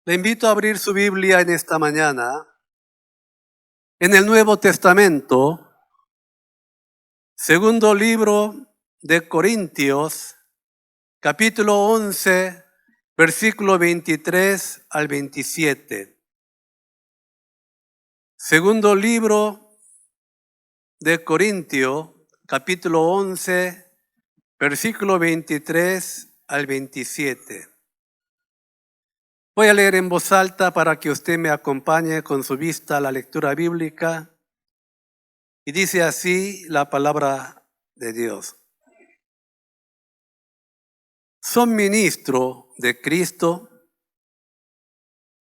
Le invito a abrir su Biblia en esta mañana, en el Nuevo Testamento, segundo libro de Corintios, capítulo 11, versículo 23 al 27. Segundo libro de Corintios, capítulo 11, versículo 23 al 27. Voy a leer en voz alta para que usted me acompañe con su vista a la lectura bíblica. Y dice así la palabra de Dios. Son ministro de Cristo,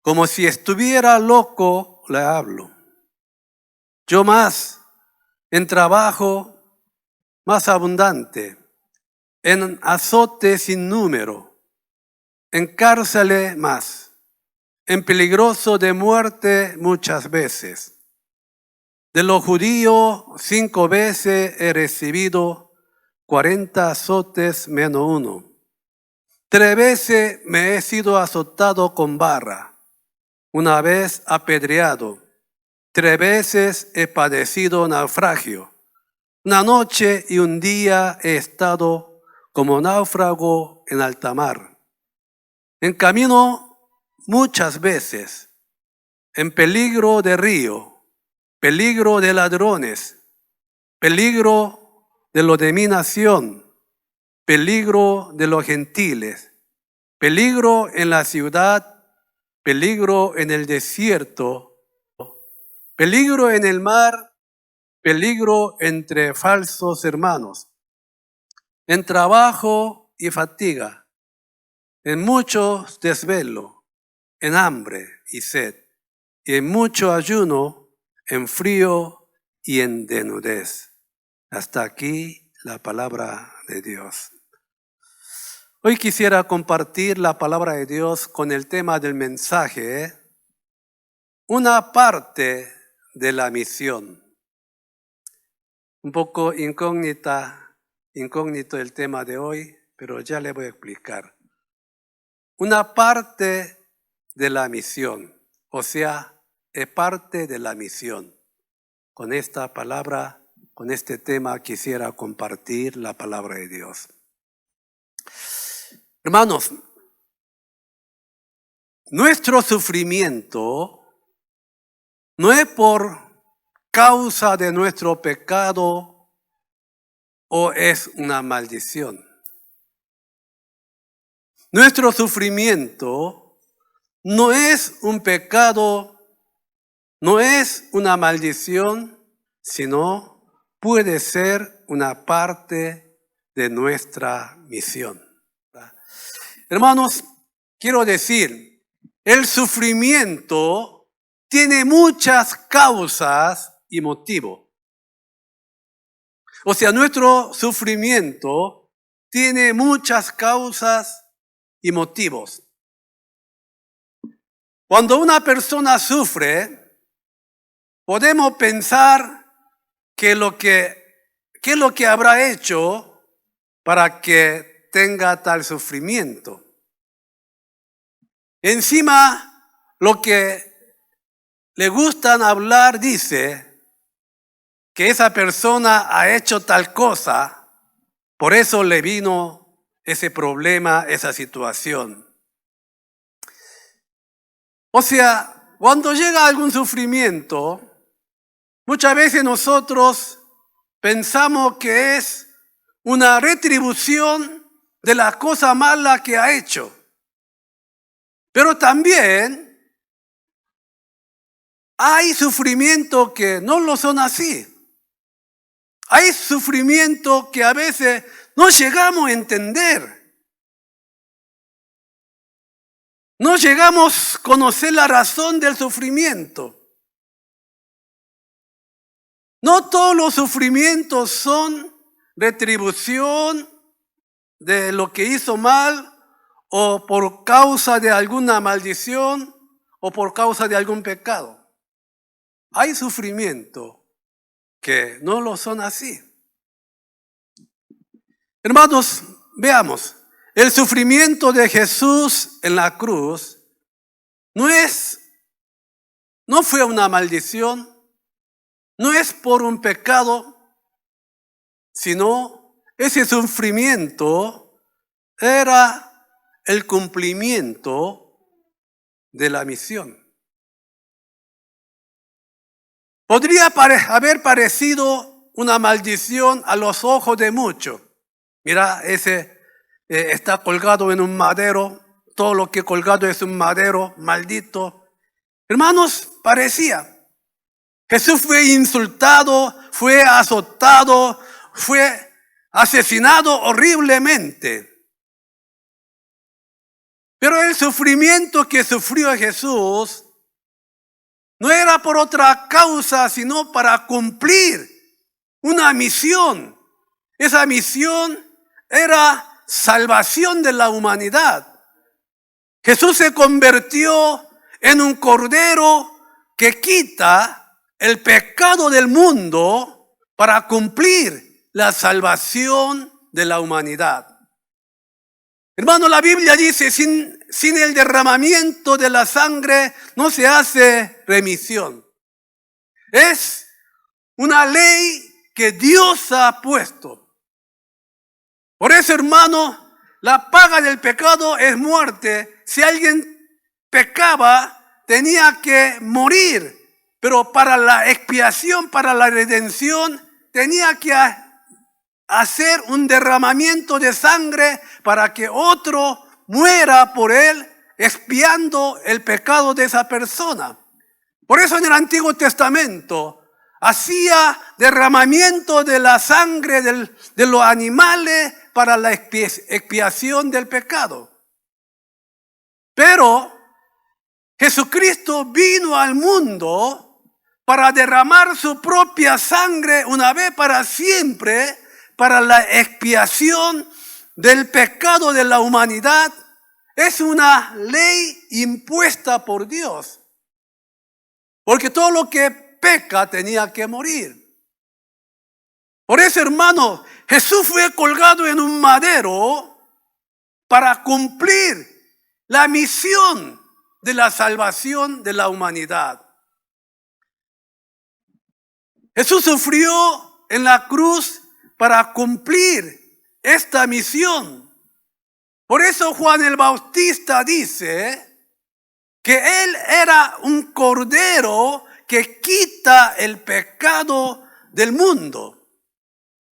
como si estuviera loco le hablo. Yo más, en trabajo más abundante, en azote sin número, en cárceles más, en peligroso de muerte muchas veces. De los judíos 5 veces he recibido 40 azotes menos uno. 3 veces me he sido azotado con barra, una vez apedreado. 3 veces he padecido naufragio. Una noche y un día he estado como náufrago en alta mar. En camino muchas veces, en peligro de río, peligro de ladrones, peligro de lo de mi nación, peligro de los gentiles, peligro en la ciudad, peligro en el desierto, peligro en el mar, peligro entre falsos hermanos, en trabajo y fatiga, en muchos desvelo, en hambre y sed, y en mucho ayuno, en frío y en desnudez. Hasta aquí la palabra de Dios. Hoy quisiera compartir la palabra de Dios con el tema del mensaje, una parte de la misión. Un poco incógnito el tema de hoy, pero ya le voy a explicar. Una parte de la misión, o sea, es parte de la misión. Con esta palabra, con este tema quisiera compartir la palabra de Dios. Hermanos, nuestro sufrimiento no es por causa de nuestro pecado o es una maldición. Nuestro sufrimiento no es un pecado, no es una maldición, sino puede ser una parte de nuestra misión. Hermanos, quiero decir, el sufrimiento tiene muchas causas y motivos. O sea, nuestro sufrimiento tiene muchas causas y motivos. Cuando una persona sufre, podemos pensar qué es lo que habrá hecho para que tenga tal sufrimiento. Encima, lo que le gustan hablar dice que esa persona ha hecho tal cosa, por eso le vino ese problema, esa situación. O sea, cuando llega algún sufrimiento, muchas veces nosotros pensamos que es una retribución de la cosa mala que ha hecho. Pero también hay sufrimiento que no lo son así. Hay sufrimiento que a veces no llegamos a entender. No llegamos a conocer la razón del sufrimiento. No todos los sufrimientos son retribución de lo que hizo mal o por causa de alguna maldición o por causa de algún pecado. Hay sufrimiento que no lo son así. Hermanos, veamos, el sufrimiento de Jesús en la cruz no fue una maldición, no es por un pecado, sino ese sufrimiento era el cumplimiento de la misión. Podría haber parecido una maldición a los ojos de muchos. Mira, ese está colgado en un madero, todo lo que colgado es un madero, maldito. Hermanos, parecía. Jesús fue insultado, fue azotado, fue asesinado horriblemente. Pero el sufrimiento que sufrió Jesús no era por otra causa, sino para cumplir una misión. Esa misión era salvación de la humanidad. Jesús se convirtió en un cordero que quita el pecado del mundo para cumplir la salvación de la humanidad. Hermano, la Biblia dice, sin el derramamiento de la sangre no se hace remisión. Es una ley que Dios ha puesto. Por eso, hermano, la paga del pecado es muerte. Si alguien pecaba, tenía que morir. Pero para la expiación, para la redención, tenía que hacer un derramamiento de sangre para que otro muera por él, expiando el pecado de esa persona. Por eso en el Antiguo Testamento hacía derramamiento de la sangre de los animales para la expiación del pecado. Pero Jesucristo vino al mundo para derramar su propia sangre una vez para siempre, para la expiación del pecado de la humanidad. Es una ley impuesta por Dios. Porque todo lo que peca tenía que morir. Por eso, hermano, Jesús fue colgado en un madero para cumplir la misión de la salvación de la humanidad. Jesús sufrió en la cruz para cumplir esta misión. Por eso Juan el Bautista dice que él era un cordero que quita el pecado del mundo.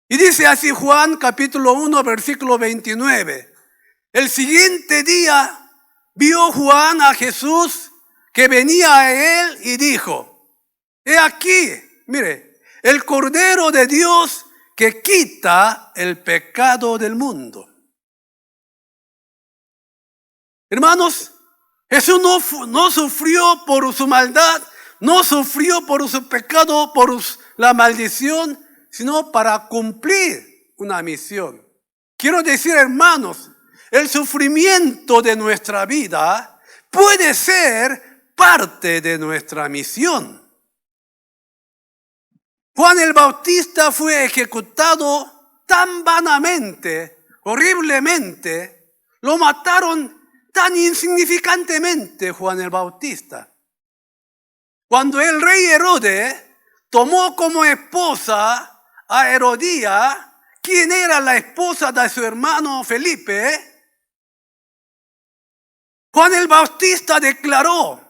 Y dice así Juan capítulo 1 versículo 29. El siguiente día vio Juan a Jesús que venía a él y dijo, he aquí, mire, el Cordero de Dios que quita el pecado del mundo. Hermanos, Jesús no sufrió por su maldad, no sufrió por su pecado, por la maldición, sino para cumplir una misión. Quiero decir, hermanos, el sufrimiento de nuestra vida puede ser parte de nuestra misión. Juan el Bautista fue ejecutado tan vanamente, horriblemente, lo mataron tan insignificantemente Juan el Bautista. Cuando el rey Herodes tomó como esposa a Herodías, quien era la esposa de su hermano Felipe, Juan el Bautista declaró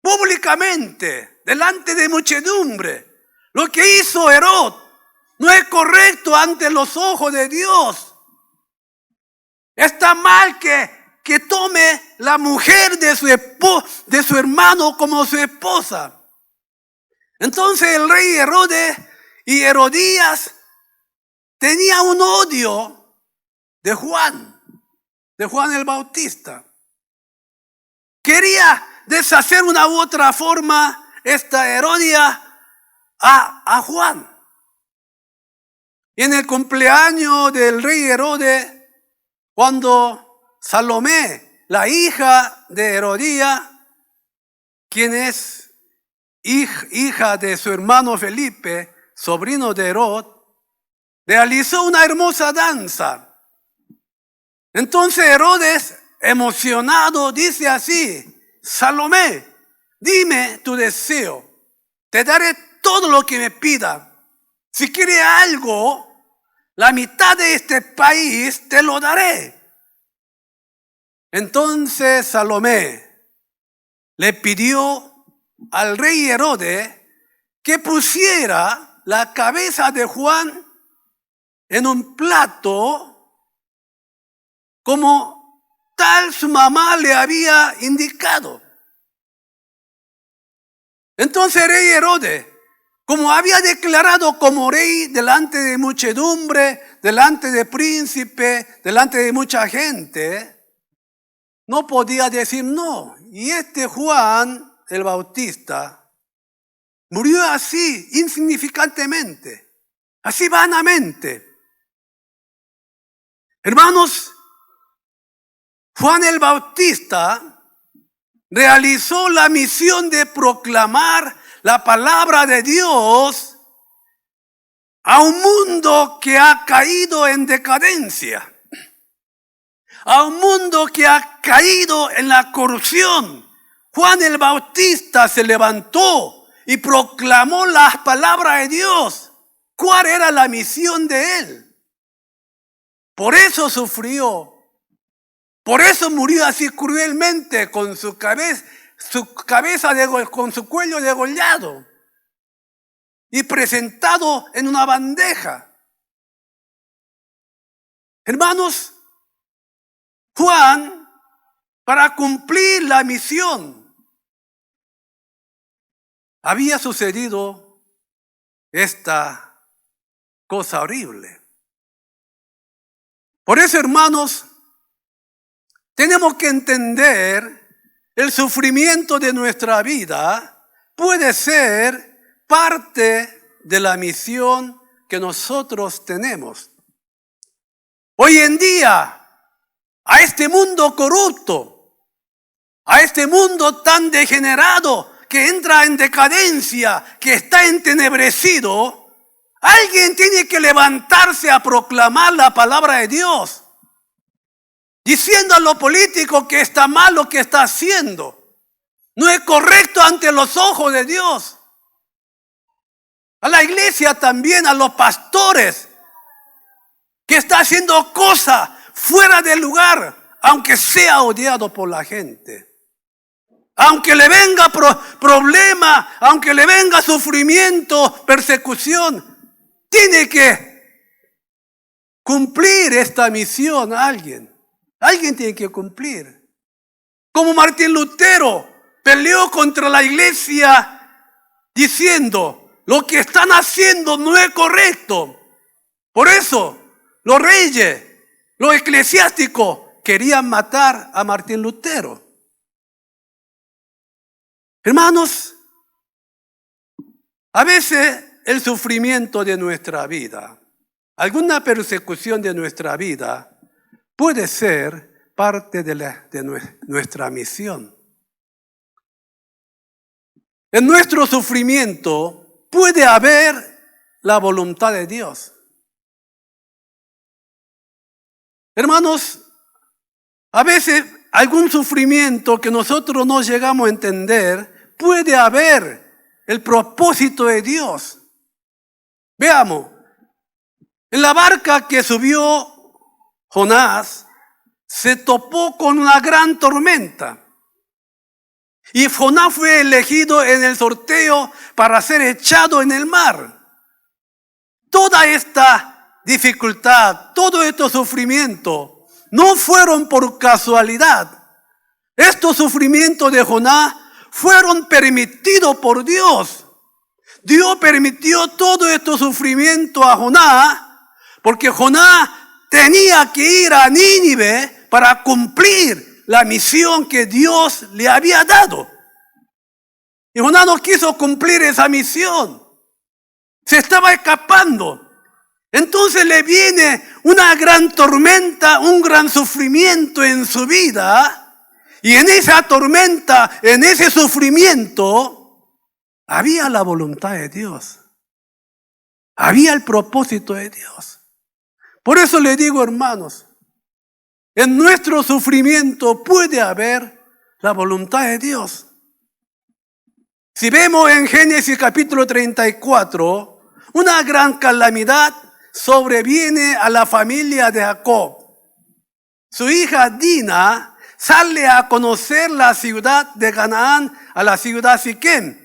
públicamente, delante de muchedumbre, lo que hizo Herodes no es correcto ante los ojos de Dios. Está mal que tome la mujer de su hermano como su esposa. Entonces el rey Herodes y Herodías tenían un odio de Juan el Bautista. Quería deshacer una u otra forma esta Herodías a Juan. Y en el cumpleaños del rey Herodes, cuando Salomé, la hija de Herodías, quien es hija de su hermano Felipe, sobrino de Herodes, realizó una hermosa danza. Entonces Herodes, emocionado, dice así, Salomé, dime tu deseo, te daré todo lo que me pida. Si quiere algo, la mitad de este país te lo daré. Entonces Salomé le pidió al rey Herodes que pusiera la cabeza de Juan en un plato como tal su mamá le había indicado. Entonces el rey Herodes, como había declarado como rey delante de muchedumbre, delante de príncipe, delante de mucha gente, no podía decir no. Y este Juan el Bautista murió así, insignificantemente, así vanamente. Hermanos, Juan el Bautista realizó la misión de proclamar la palabra de Dios a un mundo que ha caído en decadencia, a un mundo que ha caído en la corrupción. Juan el Bautista se levantó y proclamó las palabras de Dios. ¿Cuál era la misión de él? Por eso sufrió. Por eso murió así cruelmente con su cabeza con su cuello degollado y presentado en una bandeja. Hermanos, Juan, para cumplir la misión, había sucedido esta cosa horrible. Por eso, hermanos, tenemos que entender el sufrimiento de nuestra vida puede ser parte de la misión que nosotros tenemos. Hoy en día, a este mundo corrupto, a este mundo tan degenerado que entra en decadencia, que está entenebrecido, alguien tiene que levantarse a proclamar la palabra de Dios, diciendo a los políticos que está mal lo que está haciendo. No es correcto ante los ojos de Dios. A la iglesia también, a los pastores, que está haciendo cosas fuera del lugar, aunque sea odiado por la gente. Aunque le venga problema, aunque le venga sufrimiento, persecución, tiene que cumplir esta misión a alguien. Alguien tiene que cumplir. Como Martín Lutero peleó contra la iglesia diciendo, lo que están haciendo no es correcto. Por eso los reyes, los eclesiásticos querían matar a Martín Lutero. Hermanos, a veces el sufrimiento de nuestra vida, alguna persecución de nuestra vida, puede ser parte de nuestra misión. En nuestro sufrimiento puede haber la voluntad de Dios. Hermanos, a veces algún sufrimiento que nosotros no llegamos a entender, puede haber el propósito de Dios. Veamos, en la barca que subió Jonás, se topó con una gran tormenta. Y Jonás fue elegido en el sorteo para ser echado en el mar. Toda esta dificultad, todo este sufrimiento, no fueron por casualidad. Estos sufrimientos de Jonás fueron permitidos por Dios. Dios permitió todo este sufrimiento a Jonás, porque Jonás tenía que ir a Nínive para cumplir la misión que Dios le había dado. Y Jonás no quiso cumplir esa misión. Se estaba escapando. Entonces le viene una gran tormenta, un gran sufrimiento en su vida. Y en esa tormenta, en ese sufrimiento, había la voluntad de Dios. Había el propósito de Dios. Por eso le digo, hermanos, en nuestro sufrimiento puede haber la voluntad de Dios. Si vemos en Génesis capítulo 34, una gran calamidad sobreviene a la familia de Jacob. Su hija Dina sale a conocer la ciudad de Canaán, a la ciudad Siquem.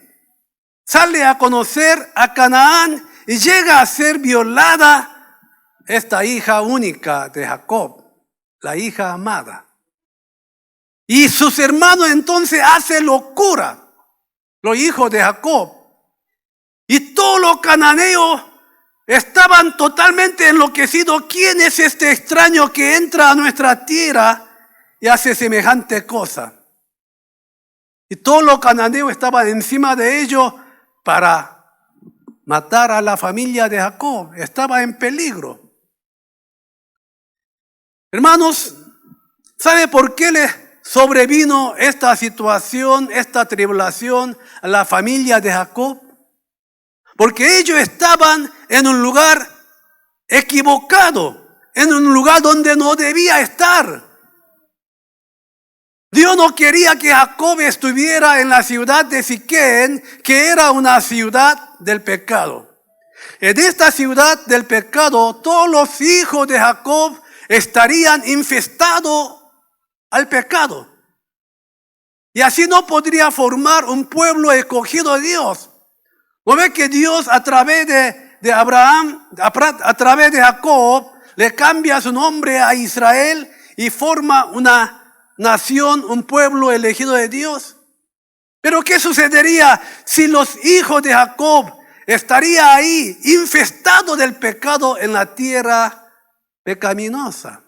Sale a conocer a Canaán y llega a ser violada esta hija única de Jacob, la hija amada. Y sus hermanos entonces hacen locura, los hijos de Jacob. Y todos los cananeos estaban totalmente enloquecidos. ¿Quién es este extraño que entra a nuestra tierra y hace semejante cosa? Y todos los cananeos estaban encima de ellos para matar a la familia de Jacob. Estaba en peligro. Hermanos, ¿sabe por qué les sobrevino esta situación, esta tribulación a la familia de Jacob? Porque ellos estaban en un lugar equivocado, en un lugar donde no debía estar. Dios no quería que Jacob estuviera en la ciudad de Siquem, que era una ciudad del pecado. En esta ciudad del pecado, todos los hijos de Jacob estarían infestados al pecado. Y así no podría formar un pueblo escogido de Dios. ¿No ve que Dios a través de Abraham, a través de Jacob, le cambia su nombre a Israel y forma una nación, un pueblo elegido de Dios? Pero ¿qué sucedería si los hijos de Jacob estarían ahí infestados del pecado en la tierra pecaminosa?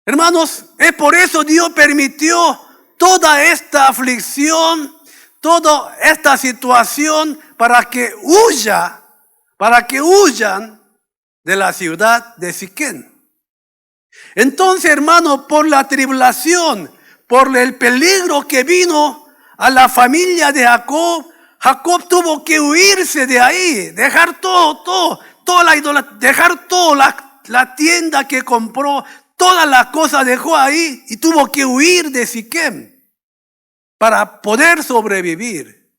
Hermanos, es por eso Dios permitió toda esta aflicción, toda esta situación para que huyan de la ciudad de Siquem. Entonces, hermanos, por la tribulación, por el peligro que vino a la familia de Jacob, Jacob tuvo que huirse de ahí, dejar toda la idolatría, dejar toda la tienda que compró, todas las cosas dejó ahí y tuvo que huir de Siquem para poder sobrevivir.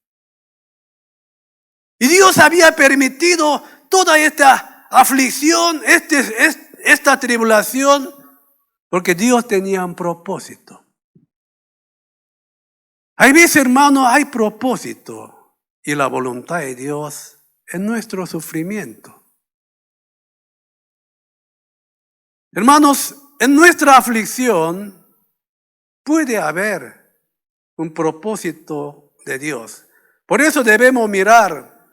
Y Dios había permitido toda esta aflicción, esta tribulación, porque Dios tenía un propósito. Hay veces, hermanos, hay propósito y la voluntad de Dios en nuestro sufrimiento. Hermanos, en nuestra aflicción puede haber un propósito de Dios. Por eso debemos mirar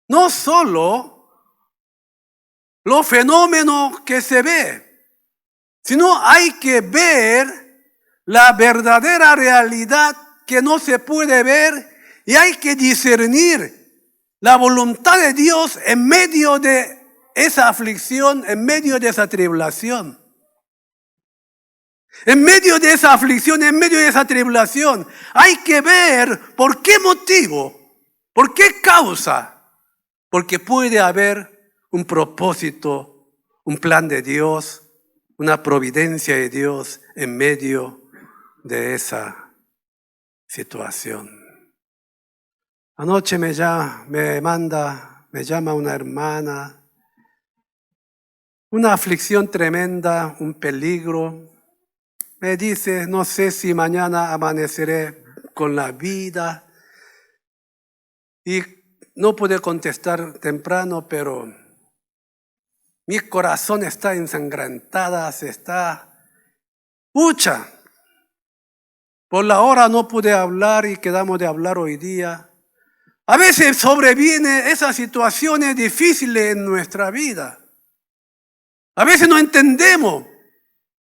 no solo los fenómenos que se ve, sino hay que ver la verdadera realidad que no se puede ver y hay que discernir la voluntad de Dios en medio de esa aflicción, en medio de esa tribulación. En medio de esa aflicción, en medio de esa tribulación, hay que ver por qué motivo, por qué causa, porque puede haber un propósito, un plan de Dios, una providencia de Dios en medio de esa situación. Anoche me llama una hermana, una aflicción tremenda, un peligro. Me dice, no sé si mañana amaneceré con la vida. Y no pude contestar temprano, pero mi corazón está ensangrentada, pucha. Por la hora no pude hablar y quedamos de hablar hoy día. A veces sobrevienen esas situaciones difíciles en nuestra vida. A veces no entendemos.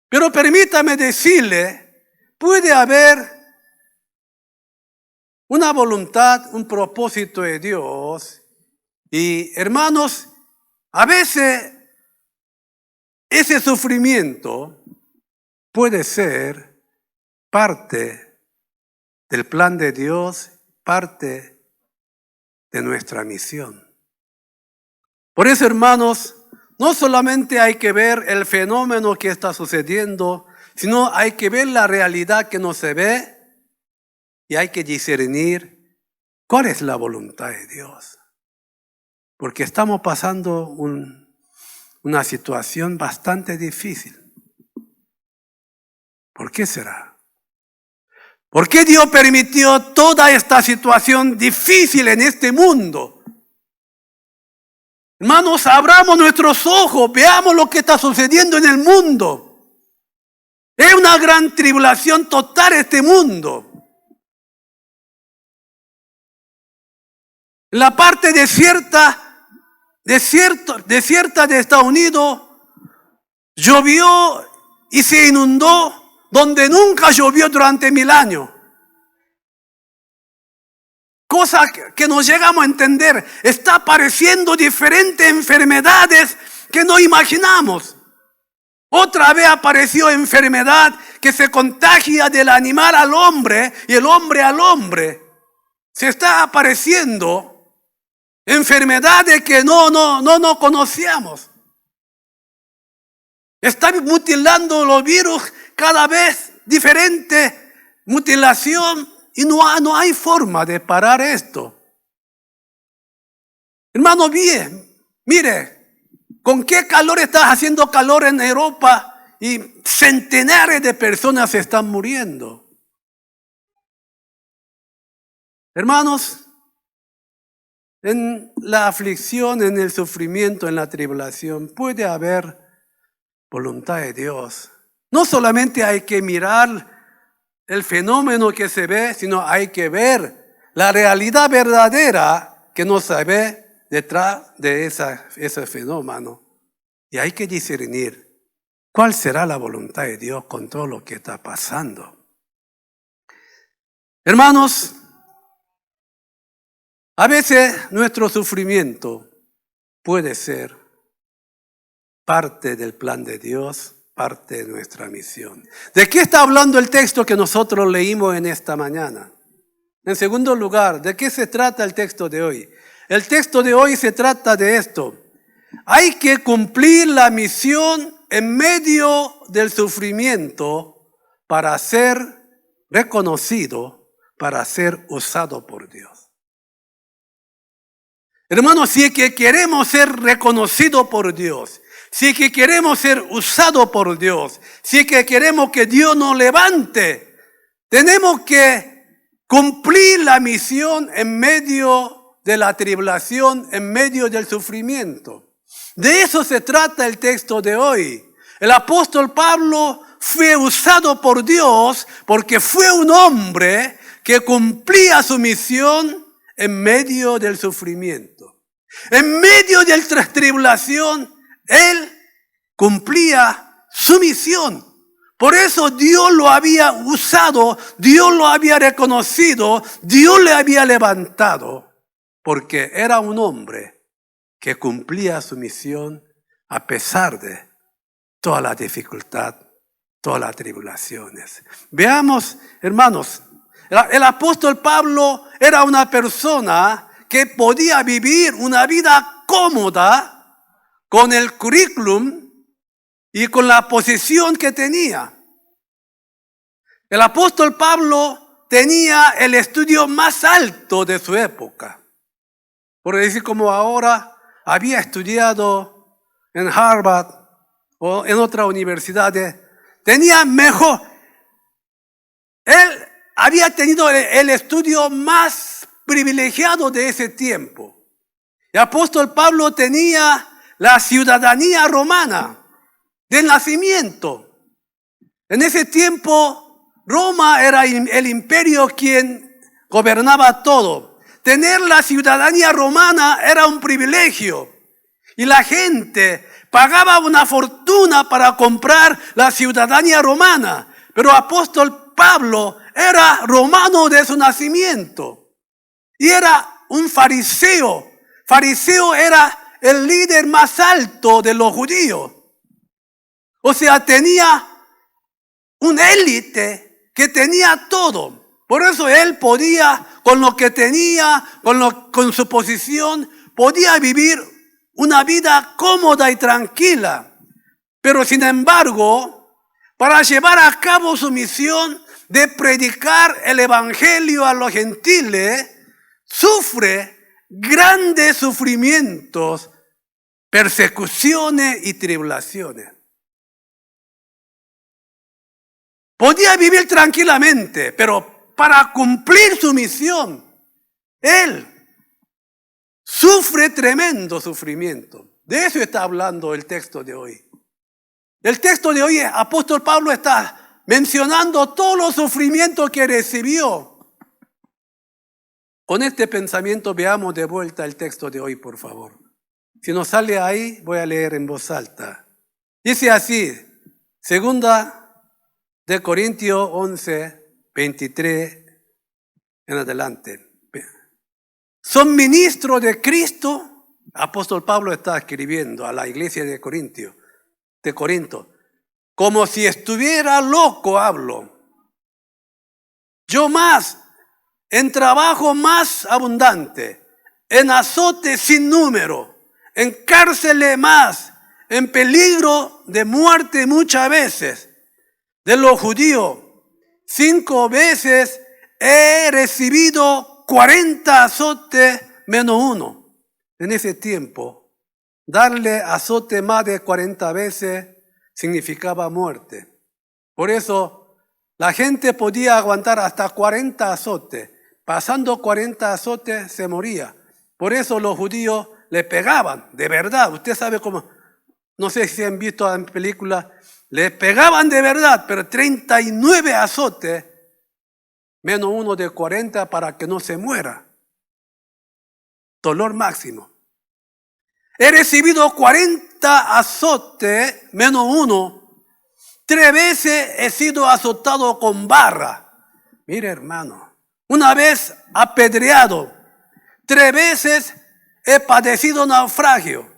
Pero permítame decirle, puede haber una voluntad, un propósito de Dios. Y hermanos, a veces ese sufrimiento puede ser parte del plan de Dios, parte de nuestra misión. Por eso, hermanos, no solamente hay que ver el fenómeno que está sucediendo, sino hay que ver la realidad que no se ve y hay que discernir cuál es la voluntad de Dios. Porque estamos pasando una situación bastante difícil. ¿Por qué será? ¿Por qué Dios permitió toda esta situación difícil en este mundo? Hermanos, abramos nuestros ojos, veamos lo que está sucediendo en el mundo. Es una gran tribulación total este mundo. En la parte desierta de Estados Unidos llovió y se inundó donde nunca llovió durante 1000 años. Cosa que no llegamos a entender. Está apareciendo diferentes enfermedades que no imaginamos. Otra vez apareció enfermedad que se contagia del animal al hombre y el hombre al hombre. Se está apareciendo enfermedades que no conocíamos. Están mutilando los virus cada vez diferente mutilación y no hay forma de parar esto. Hermano, mire, con qué calor está haciendo calor en Europa y centenares de personas se están muriendo. Hermanos, en la aflicción, en el sufrimiento, en la tribulación, puede haber voluntad de Dios. No solamente hay que mirar el fenómeno que se ve, sino hay que ver la realidad verdadera que no se ve detrás de ese fenómeno. Y hay que discernir cuál será la voluntad de Dios con todo lo que está pasando. Hermanos, a veces nuestro sufrimiento puede ser parte del plan de Dios, parte de nuestra misión. ¿De qué está hablando el texto que nosotros leímos en esta mañana? En segundo lugar, ¿de qué se trata el texto de hoy? El texto de hoy se trata de esto. Hay que cumplir la misión en medio del sufrimiento para ser reconocido, para ser usado por Dios. Hermanos, si es que queremos ser reconocidos por Dios, si es que queremos ser usados por Dios, si es que queremos que Dios nos levante, tenemos que cumplir la misión en medio de la tribulación, en medio del sufrimiento. De eso se trata el texto de hoy. El apóstol Pablo fue usado por Dios porque fue un hombre que cumplía su misión en medio del sufrimiento. En medio de la tribulación, él cumplía su misión. Por eso Dios lo había usado, Dios lo había reconocido, Dios le había levantado, porque era un hombre que cumplía su misión a pesar de toda la dificultad, todas las tribulaciones. Veamos, hermanos, el apóstol Pablo era una persona que podía vivir una vida cómoda con el currículum y con la posición que tenía. El apóstol Pablo tenía el estudio más alto de su época. Por decir como ahora, había estudiado en Harvard o en otras universidades. Tenía mejor. Él había tenido el estudio más privilegiado de ese tiempo. El apóstol Pablo tenía la ciudadanía romana del nacimiento. En ese tiempo, Roma era el imperio quien gobernaba todo. Tener la ciudadanía romana era un privilegio. Y la gente pagaba una fortuna para comprar la ciudadanía romana. Pero el apóstol Pablo era romano de su nacimiento. Y era un fariseo. Fariseo era el líder más alto de los judíos. O sea, tenía un élite que tenía todo. Por eso él podía, con lo que tenía, con su posición, podía vivir una vida cómoda y tranquila, pero sin embargo, para llevar a cabo su misión de predicar el evangelio a los gentiles, sufre grandes sufrimientos, persecuciones y tribulaciones. Podía vivir tranquilamente, pero para cumplir su misión, él sufre tremendo sufrimiento. De eso está hablando el texto de hoy. El texto de hoy, el apóstol Pablo está mencionando todos los sufrimientos que recibió. Con este pensamiento veamos de vuelta el texto de hoy, por favor. Si no sale ahí, voy a leer en voz alta. Dice así, 2 de Corintios 11, 23 en adelante. Son ministros de Cristo. Apóstol Pablo está escribiendo a la iglesia de Corinto. Como si estuviera loco hablo. Yo más, en trabajo más abundante, en azote sin número, en cárceles más, en peligro de muerte muchas veces. De los judíos, 5 veces he recibido 40 azotes menos 1. En ese tiempo, darle azote más de 40 veces significaba muerte. Por eso, la gente podía aguantar hasta 40 azotes. Pasando 40 azotes se moría. Por eso los judíos le pegaban, de verdad. Usted sabe cómo, no sé si han visto en películas, le pegaban de verdad, pero 39 azotes, menos 1 de 40 para que no se muera. Dolor máximo. He recibido 40 azotes, menos 1. 3 veces he sido azotado con barra. Mire, hermano, una vez apedreado. 3 veces he padecido naufragio.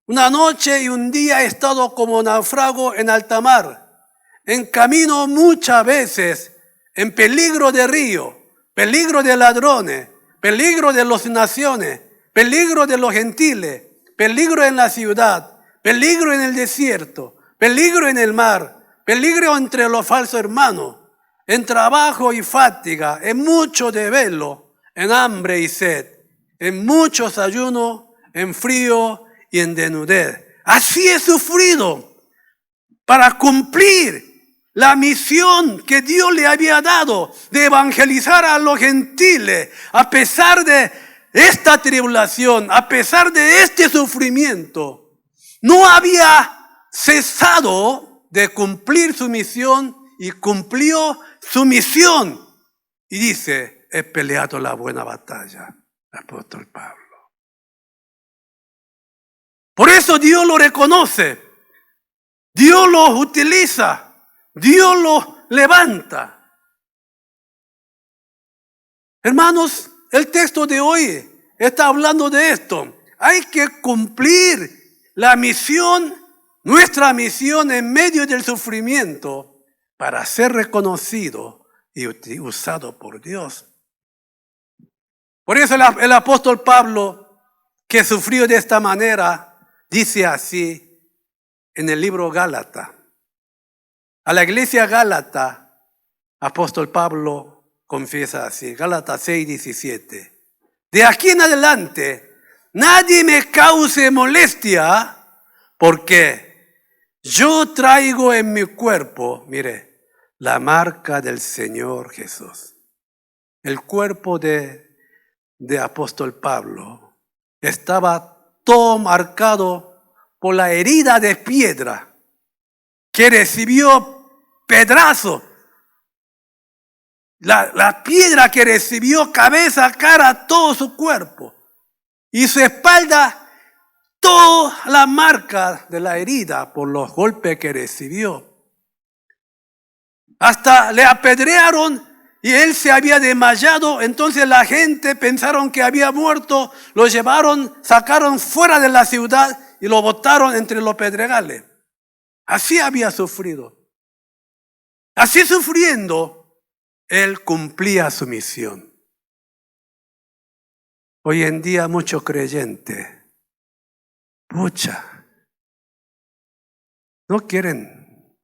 Una noche y un día he estado como náufrago en alta mar, en camino muchas veces, en peligro de río, peligro de ladrones, peligro de las naciones, peligro de los gentiles, peligro en la ciudad, peligro en el desierto, peligro en el mar, peligro entre los falsos hermanos, en trabajo y fatiga, en mucho desvelo, en hambre y sed, en muchos ayunos, en frío y en desnudez. Así he sufrido para cumplir la misión que Dios le había dado de evangelizar a los gentiles. A pesar de esta tribulación, a pesar de este sufrimiento, no había cesado de cumplir su misión y cumplió su misión. Y dice, he peleado la buena batalla, el apóstol Pablo. Por eso Dios lo reconoce, Dios lo utiliza, Dios lo levanta. Hermanos, el texto de hoy está hablando de esto. Hay que cumplir la misión, nuestra misión en medio del sufrimiento para ser reconocido y usado por Dios. Por eso el apóstol Pablo, que sufrió de esta manera, dice así en el libro Gálatas. A la iglesia Gálata, apóstol Pablo confiesa así, Gálatas 6:17. De aquí en adelante, nadie me cause molestia, porque yo traigo en mi cuerpo, mire, la marca del Señor Jesús. El cuerpo de apóstol Pablo estaba todo marcado por la herida de piedra que recibió pedazo. La piedra que recibió cabeza, cara, todo su cuerpo. Y su espalda, toda la marca de la herida por los golpes que recibió. Hasta le apedrearon y él se había desmayado. Entonces la gente pensaron que había muerto. Lo llevaron, sacaron fuera de la ciudad y lo botaron entre los pedregales. Así había sufrido. Así sufriendo, él cumplía su misión. Hoy en día muchos creyentes pucha, no quieren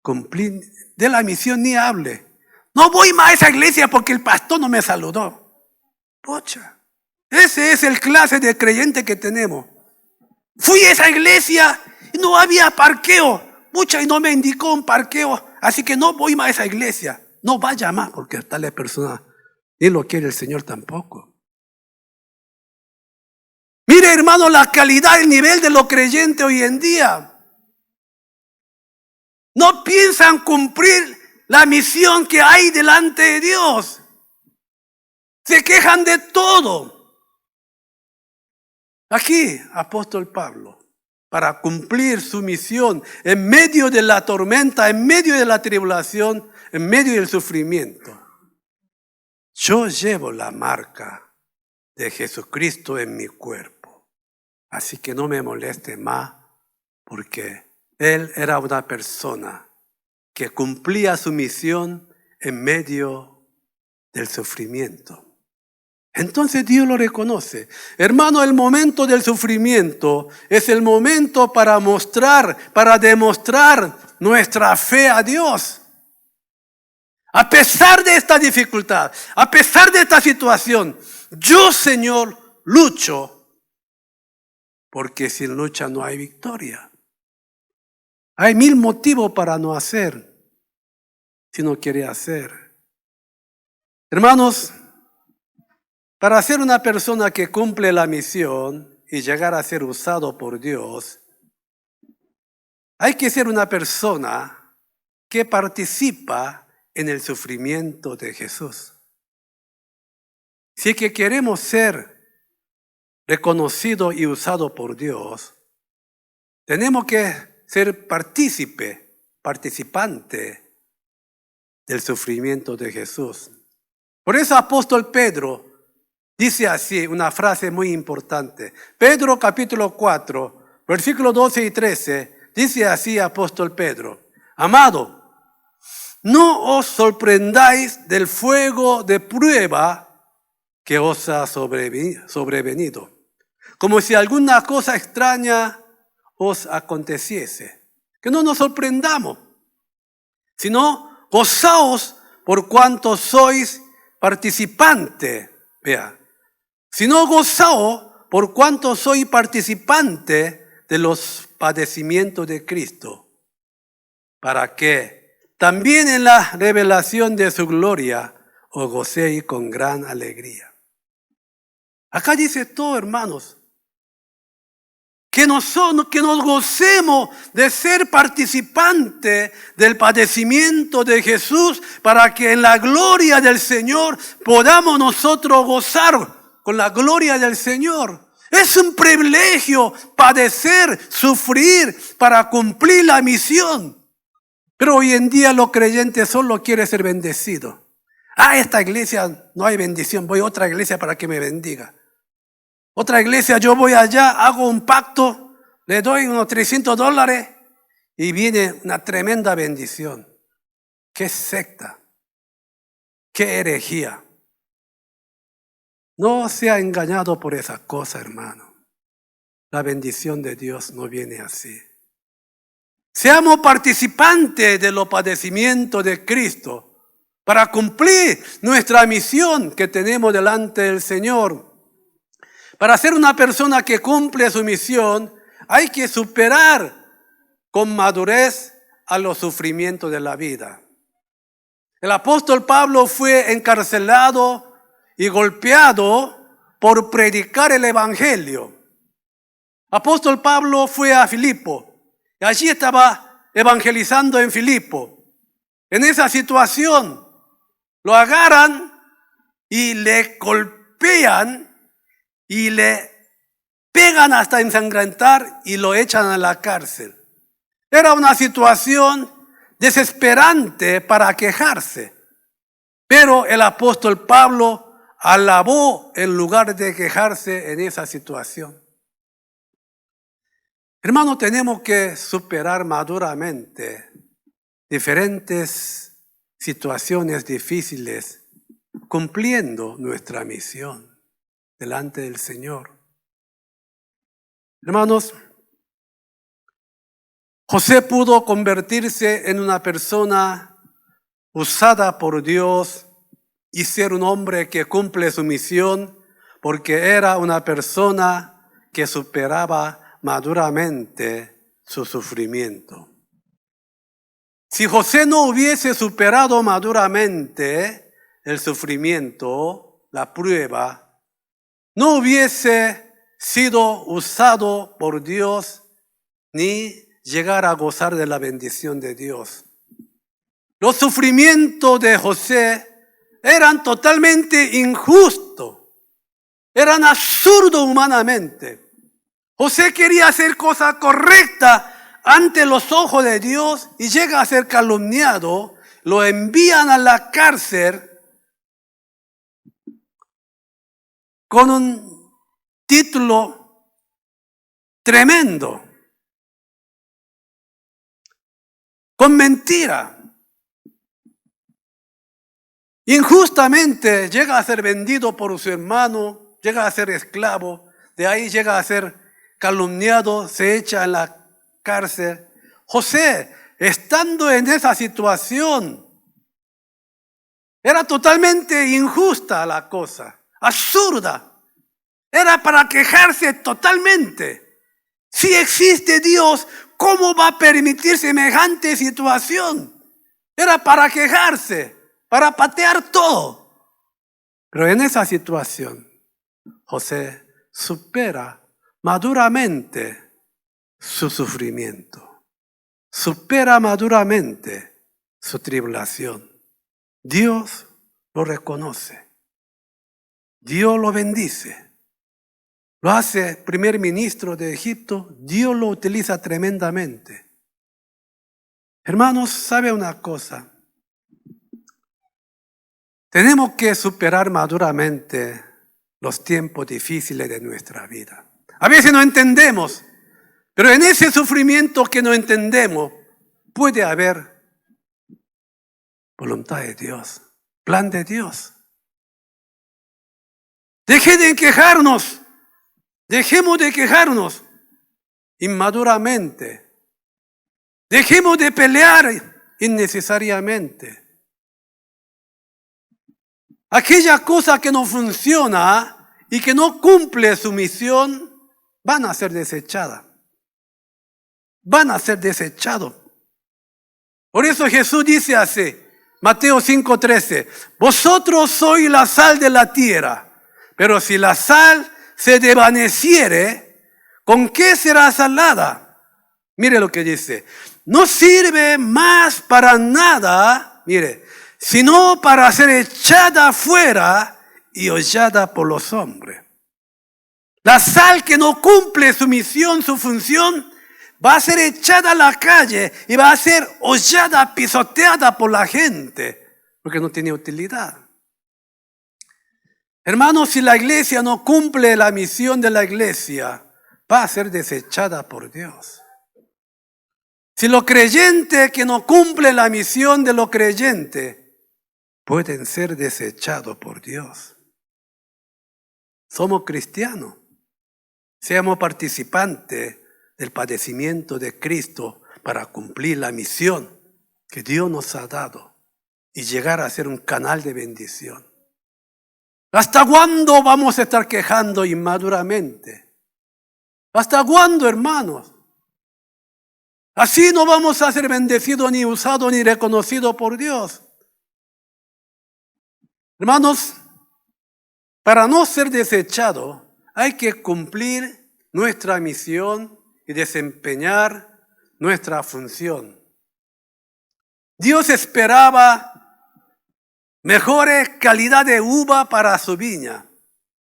cumplir de la misión ni hable. No voy más a esa iglesia porque el pastor no me saludó. Pucha, ese es el clase de creyente que tenemos. Fui a esa iglesia y no había parqueo. Pucha, y no me indicó un parqueo. Así que no voy más a esa iglesia. No vaya más porque tal persona ni lo quiere el Señor tampoco. Mire, hermano, la calidad, el nivel de los creyentes hoy en día. No piensan cumplir la misión que hay delante de Dios. Se quejan de todo. Aquí, apóstol Pablo, para cumplir su misión en medio de la tormenta, en medio de la tribulación, en medio del sufrimiento. Yo llevo la marca de Jesucristo en mi cuerpo. Así que no me moleste más, porque Él era una persona que cumplía su misión en medio del sufrimiento. Entonces Dios lo reconoce. Hermano, el momento del sufrimiento es el momento para mostrar, para demostrar nuestra fe a Dios. A pesar de esta dificultad, a pesar de esta situación, yo, Señor, lucho, porque sin lucha no hay victoria. Hay 1000 motivos para no hacer, si no quiere hacer. Hermanos, para ser una persona que cumple la misión y llegar a ser usado por Dios, hay que ser una persona que participa en el sufrimiento de Jesús. Si es que queremos ser reconocidos y usados por Dios, tenemos que ser participante del sufrimiento de Jesús. Por eso apóstol Pedro dice así, una frase muy importante. Pedro capítulo 4, versículos 12 y 13, dice así apóstol Pedro: amado, no os sorprendáis del fuego de prueba que os ha sobrevenido, como si alguna cosa extraña os aconteciese. Que no nos sorprendamos, sino gozaos por cuanto sois participantes. Vea, sino gozaos por cuanto soy participante de los padecimientos de Cristo, para que también en la revelación de su gloria os gocéis con gran alegría. Acá dice todo, hermanos, que nos gocemos de ser participantes del padecimiento de Jesús, para que en la gloria del Señor podamos nosotros gozar con la gloria del Señor. Es un privilegio padecer, sufrir para cumplir la misión. Pero hoy en día los creyentes solo quieren ser bendecidos. Esta iglesia no hay bendición, voy a otra iglesia para que me bendiga. Otra iglesia, yo voy allá, hago un pacto, le doy unos $300 y viene una tremenda bendición. ¡Qué secta! ¡Qué herejía! No sea engañado por esa cosa, hermano. La bendición de Dios no viene así. Seamos participantes de los padecimientos de Cristo para cumplir nuestra misión que tenemos delante del Señor. Para ser una persona que cumple su misión, hay que superar con madurez a los sufrimientos de la vida. El apóstol Pablo fue encarcelado y golpeado por predicar el evangelio. Apóstol Pablo fue a Filipo y allí estaba evangelizando en Filipo. En esa situación lo agarran y le golpean y le pegan hasta ensangrentar y lo echan a la cárcel. Era una situación desesperante para quejarse. Pero el apóstol Pablo alabó en lugar de quejarse en esa situación. Hermanos, tenemos que superar maduramente diferentes situaciones difíciles, cumpliendo nuestra misión delante del Señor. Hermanos, José pudo convertirse en una persona usada por Dios y ser un hombre que cumple su misión porque era una persona que superaba maduramente su sufrimiento. Si José no hubiese superado maduramente el sufrimiento, la prueba, no hubiese sido usado por Dios ni llegar a gozar de la bendición de Dios. Los sufrimientos de José eran totalmente injustos, eran absurdos humanamente. José quería hacer cosas correctas ante los ojos de Dios y llega a ser calumniado, lo envían a la cárcel con un título tremendo, con mentira. Injustamente llega a ser vendido por su hermano, llega a ser esclavo, de ahí llega a ser calumniado, se echa en la cárcel. José, estando en esa situación, era totalmente injusta la cosa, absurda. Era para quejarse totalmente. Si existe Dios, ¿cómo va a permitir semejante situación? Era para quejarse, para patear todo. Pero en esa situación, José supera maduramente su sufrimiento. Supera maduramente su tribulación. Dios lo reconoce. Dios lo bendice. Lo hace primer ministro de Egipto. Dios lo utiliza tremendamente. Hermanos, ¿sabe una cosa? Tenemos que superar maduramente los tiempos difíciles de nuestra vida. A veces no entendemos, pero en ese sufrimiento que no entendemos puede haber voluntad de Dios, plan de Dios. Dejemos de quejarnos inmaduramente. Dejemos de pelear innecesariamente. Aquella cosa que no funciona y que no cumple su misión van a ser desechadas. Van a ser desechados. Por eso Jesús dice así, Mateo 5:13, vosotros sois la sal de la tierra, pero si la sal se desvaneciere, ¿con qué será salada? Mire lo que dice, no sirve más para nada, mire, sino para ser echada afuera y hollada por los hombres. La sal que no cumple su misión, su función, va a ser echada a la calle y va a ser hollada, pisoteada por la gente, porque no tiene utilidad. Hermanos, si la iglesia no cumple la misión de la iglesia, va a ser desechada por Dios. Si los creyentes que no cumplen la misión de los creyentes, pueden ser desechados por Dios. Somos cristianos. Seamos participantes del padecimiento de Cristo para cumplir la misión que Dios nos ha dado y llegar a ser un canal de bendición. ¿Hasta cuándo vamos a estar quejando inmaduramente? ¿Hasta cuándo, hermanos? Así no vamos a ser bendecidos, ni usados, ni reconocidos por Dios. Hermanos, para no ser desechados, hay que cumplir nuestra misión y desempeñar nuestra función. Dios esperaba mejores calidad de uva para su viña,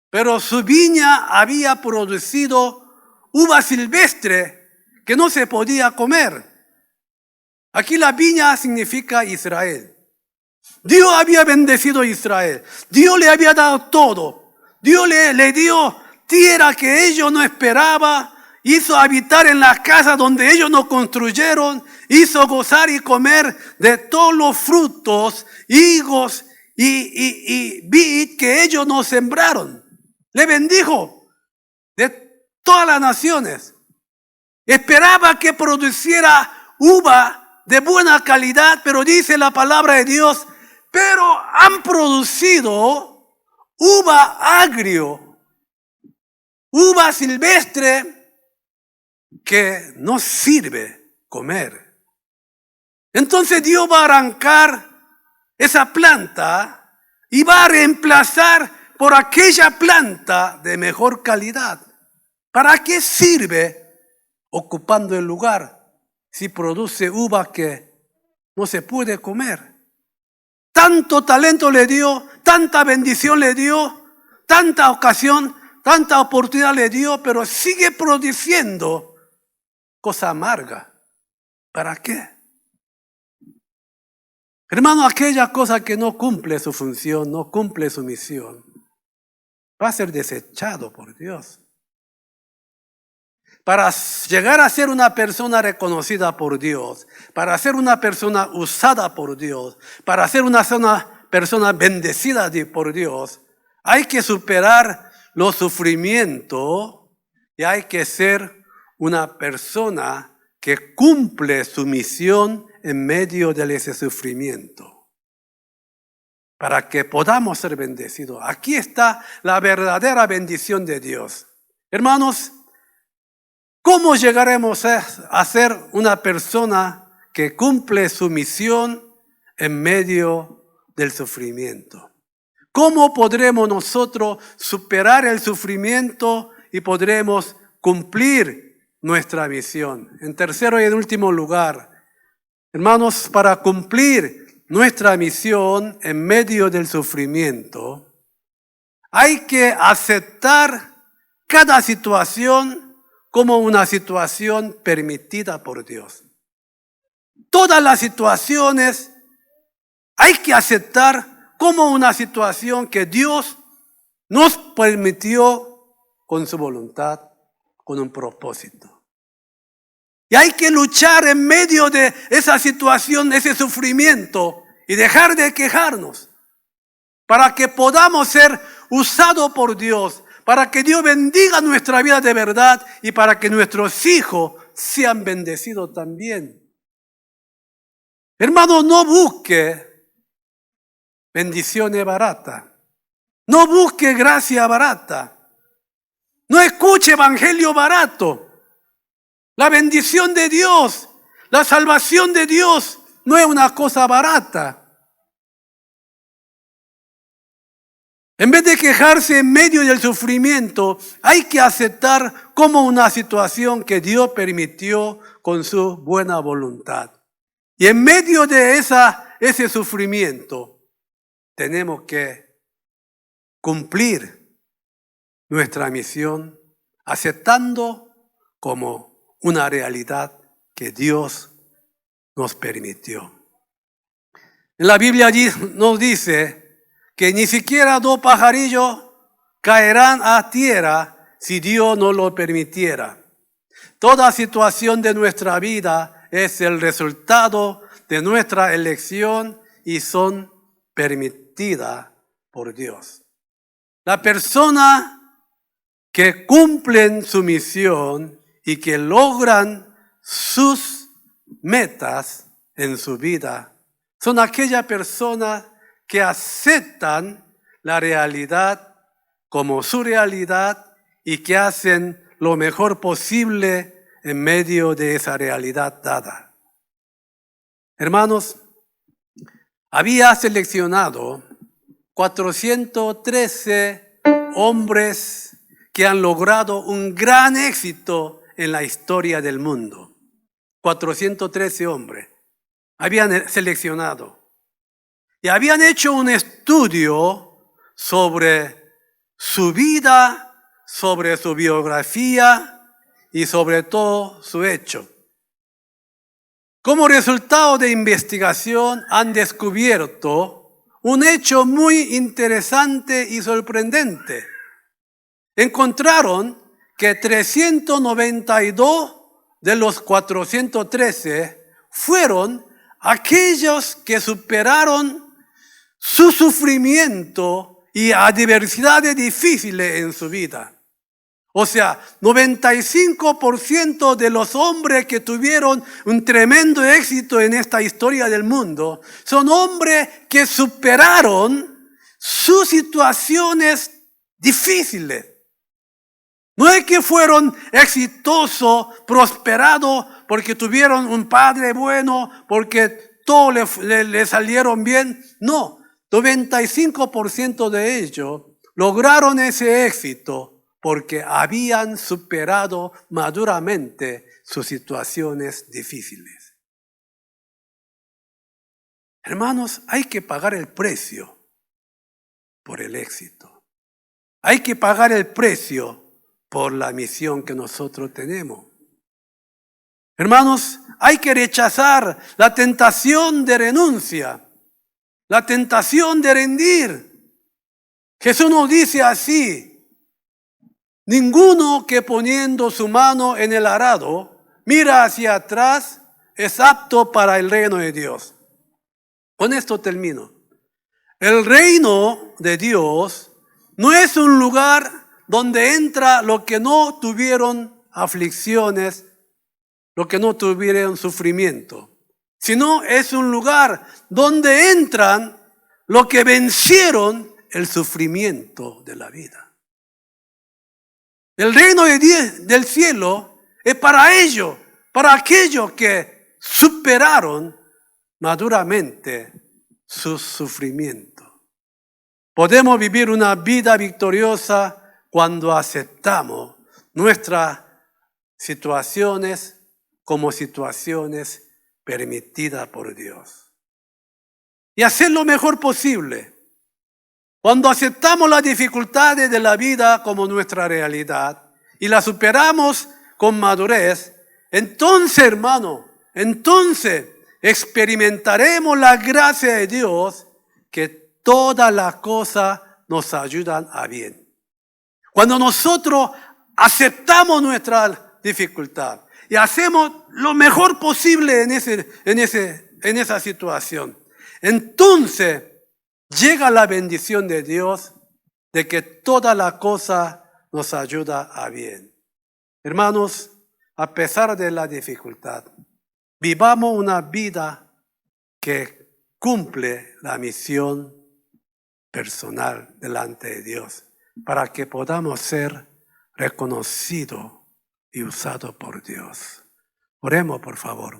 pero su viña había producido uva silvestre que no se podía comer. Aquí la viña significa Israel. Dios había bendecido a Israel. Dios le había dado todo. Dios le dio tierra que ellos no esperaban. Hizo habitar en las casas donde ellos no construyeron. Hizo gozar y comer de todos los frutos, higos y vid que ellos no sembraron. Le bendijo de todas las naciones. Esperaba que produciera uva de buena calidad, pero dice la palabra de Dios, pero han producido uva agrio, uva silvestre que no sirve comer. Entonces Dios va a arrancar esa planta y va a reemplazar por aquella planta de mejor calidad. ¿Para qué sirve ocupando el lugar si produce uva que no se puede comer? Tanto talento le dio, tanta bendición le dio, tanta ocasión, tanta oportunidad le dio, pero sigue produciendo cosa amarga. ¿Para qué? Hermano, aquella cosa que no cumple su función, no cumple su misión, va a ser desechado por Dios. Para llegar a ser una persona reconocida por Dios, para ser una persona usada por Dios, para ser una persona bendecida por Dios, hay que superar los sufrimientos y hay que ser una persona que cumple su misión en medio de ese sufrimiento. Para que podamos ser bendecidos. Aquí está la verdadera bendición de Dios. Hermanos, ¿cómo llegaremos a ser una persona que cumple su misión en medio del sufrimiento? ¿Cómo podremos nosotros superar el sufrimiento y podremos cumplir nuestra misión? En tercero y en último lugar, hermanos, para cumplir nuestra misión en medio del sufrimiento, hay que aceptar cada situación como una situación permitida por Dios. Todas las situaciones hay que aceptar como una situación que Dios nos permitió con su voluntad, con un propósito. Y hay que luchar en medio de esa situación, ese sufrimiento, y dejar de quejarnos para que podamos ser usados por Dios, para que Dios bendiga nuestra vida de verdad y para que nuestros hijos sean bendecidos también. Hermano, no busque bendiciones baratas. No busque gracia barata. No escuche evangelio barato. La bendición de Dios, la salvación de Dios no es una cosa barata. En vez de quejarse en medio del sufrimiento, hay que aceptar como una situación que Dios permitió con su buena voluntad. Y en medio de ese sufrimiento, tenemos que cumplir nuestra misión, aceptando como una realidad que Dios nos permitió. En la Biblia nos dice que ni siquiera 2 pajarillos caerán a tierra si Dios no lo permitiera. Toda situación de nuestra vida es el resultado de nuestra elección y son permitidas por Dios. La persona que cumplen su misión y que logran sus metas en su vida son aquellas personas que aceptan la realidad como su realidad y que hacen lo mejor posible en medio de esa realidad dada. Hermanos, había seleccionado 413 hombres que han logrado un gran éxito en la historia del mundo. 413 hombres habían seleccionado. Y habían hecho un estudio sobre su vida, sobre su biografía y sobre todo su hecho. Como resultado de investigación han descubierto un hecho muy interesante y sorprendente. Encontraron que 392 de los 413 fueron aquellos que superaron su sufrimiento y adversidades difíciles en su vida. O sea, 95% de los hombres que tuvieron un tremendo éxito en esta historia del mundo son hombres que superaron sus situaciones difíciles. No es que fueron exitosos, prosperados, porque tuvieron un padre bueno, porque todo le salieron bien. No, 95% de ellos lograron ese éxito porque habían superado maduramente sus situaciones difíciles. Hermanos, hay que pagar el precio por el éxito. Hay que pagar el precio por la misión que nosotros tenemos. Hermanos, hay que rechazar la tentación de renuncia, la tentación de rendir. Jesús nos dice así: ninguno que poniendo su mano en el arado mira hacia atrás es apto para el reino de Dios. Con esto termino. El reino de Dios no es un lugar donde entra los que no tuvieron aflicciones, los que no tuvieron sufrimiento, sino es un lugar donde entran los que vencieron el sufrimiento de la vida. El reino del cielo es para ellos, para aquellos que superaron maduramente su sufrimiento. Podemos vivir una vida victoriosa cuando aceptamos nuestras situaciones como situaciones permitidas por Dios. Y hacer lo mejor posible. Cuando aceptamos las dificultades de la vida como nuestra realidad y las superamos con madurez, entonces, hermano, experimentaremos la gracia de Dios, que todas las cosas nos ayudan a bien. Cuando nosotros aceptamos nuestra dificultad y hacemos lo mejor posible en esa situación, entonces llega la bendición de Dios de que toda la cosa nos ayuda a bien. Hermanos, a pesar de la dificultad, vivamos una vida que cumple la misión personal delante de Dios, para que podamos ser reconocidos y usados por Dios. Oremos, por favor.